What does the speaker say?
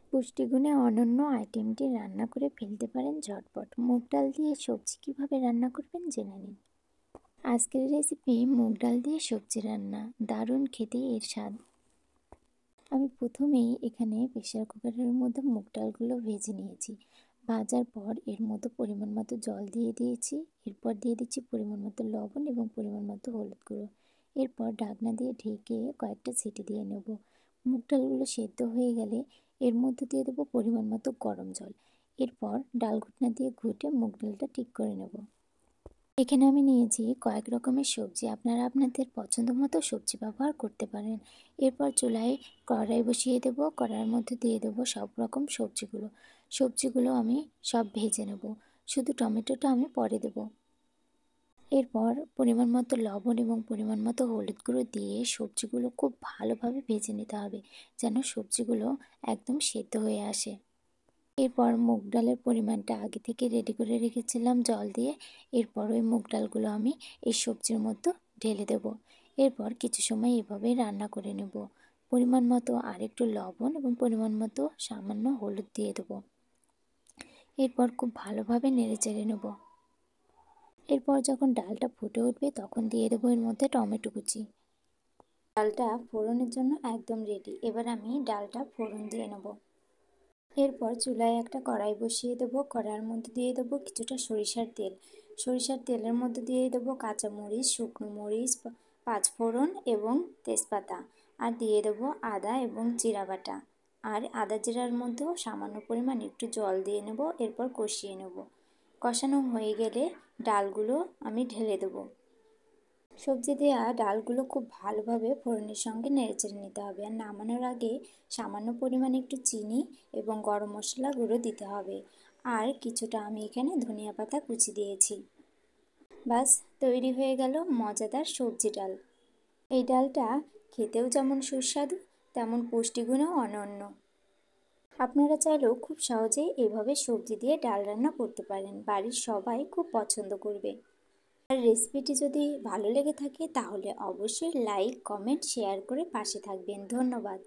পুষ্টিগুণে অনন্য আইটেমটি রান্না করে ফেলতে পারেন ঝটপট। মুগ ডাল দিয়ে সবজি কিভাবে রান্না করবেন জেনে নিন। আজকের রেসিপি মুগ ডাল দিয়ে সবজি রান্না, দারুণ খেতে এর স্বাদ। আমি প্রথমেই এখানে প্রেসার কুকারের মধ্যে মুগ ডালগুলো ভেজে নিয়েছি। ভাজার পর এর মধ্যে পরিমাণ মতো জল দিয়ে দিয়েছি। এরপর দিয়ে দিচ্ছি পরিমাণ মতো লবণ এবং পরিমাণ মতো হলুদ গুঁড়ো। এরপর ঢাকনা দিয়ে ঢেকে কয়েকটা সিটি দিয়ে নেব। মুগ ডালগুলো সেদ্ধ হয়ে গেলে এর মধ্যে দিয়ে দেবো পরিমাণ মতো গরম জল। এরপর ডাল ঘুটনা দিয়ে ঘুটে মুগ ডালটা ঠিক করে নেব। এখানে আমি নিয়েছি কয়েক রকমের সবজি, আপনারা আপনাদের পছন্দ মতো সবজি ব্যবহার করতে পারেন। এরপর চুলায় কড়াই বসিয়ে দেবো, কড়াইয়ের মধ্যে দিয়ে দেবো সব রকম সবজিগুলো আমি সব ভেজে নেব, শুধু টমেটোটা আমি পরে দেব। এরপর পরিমাণ মতো লবণ এবং পরিমাণ মতো হলুদ গুঁড়ো দিয়ে সবজিগুলো খুব ভালোভাবে ভেজে নিতে হবে, যেন সবজিগুলো একদম সেদ্ধ হয়ে আসে। এরপর মুগ ডালের পরিমাণটা আগে থেকে রেডি করে রেখেছিলাম জল দিয়ে। এরপর ওই মুগ ডালগুলো আমি এই সবজির মধ্যে ঢেলে দেব। এরপর কিছু সময় এভাবেই রান্না করে নেব। পরিমাণ মতো আরেকটু লবণ এবং পরিমাণ মতো সামান্য হলুদ দিয়ে দেবো। এরপর খুব ভালোভাবে নেড়ে চেড়ে নেব। এরপর যখন ডালটা ফুটে উঠবে তখন দিয়ে দেবো এর মধ্যে টমেটো কুচি। ডালটা ফোড়নের জন্য একদম রেডি। এবার আমি ডালটা ফোড়ন দিয়ে নেব। এরপর চুলায় একটা কড়াই বসিয়ে দেবো, কড়াইয়ের মধ্যে দিয়ে দেবো কিছুটা সরিষার তেল। সরিষার তেলের মধ্যে দিয়ে দেবো কাঁচামরিচ, শুকনো মরিচ, পাঁচফোড়ন এবং তেজপাতা, আর দিয়ে দেবো আদা এবং জিরা বাটা। আর আদা জিরার মধ্যেও সামান্য পরিমাণ একটু জল দিয়ে নেব। এরপর কষিয়ে নেব। কষানো হয়ে গেলে ডালগুলো আমি ঢেলে দেবো। সবজি দেওয়া ডালগুলো খুব ভালোভাবে ফোড়নের সঙ্গে নেড়েচেড়ে নিতে হবে। আর নামানোর আগে সামান্য পরিমাণে একটু চিনি এবং গরম মশলা গুঁড়ো দিতে হবে। আর কিছুটা আমি এখানে ধনিয়া পাতা কুচি দিয়েছি। বাস, তৈরি হয়ে গেল মজাদার সবজি ডাল। এই ডালটা খেতেও যেমন সুস্বাদু তেমন পুষ্টিগুণেও অনন্য। আপনারা চাইলেও খুব সহজেই এভাবে সবজি দিয়ে ডাল রান্না করতে পারেন, বাড়ির সবাই খুব পছন্দ করবে। আর রেসিপিটি যদি ভালো লেগে থাকে তাহলে অবশ্যই লাইক, কমেন্ট, শেয়ার করে পাশে থাকবেন। ধন্যবাদ।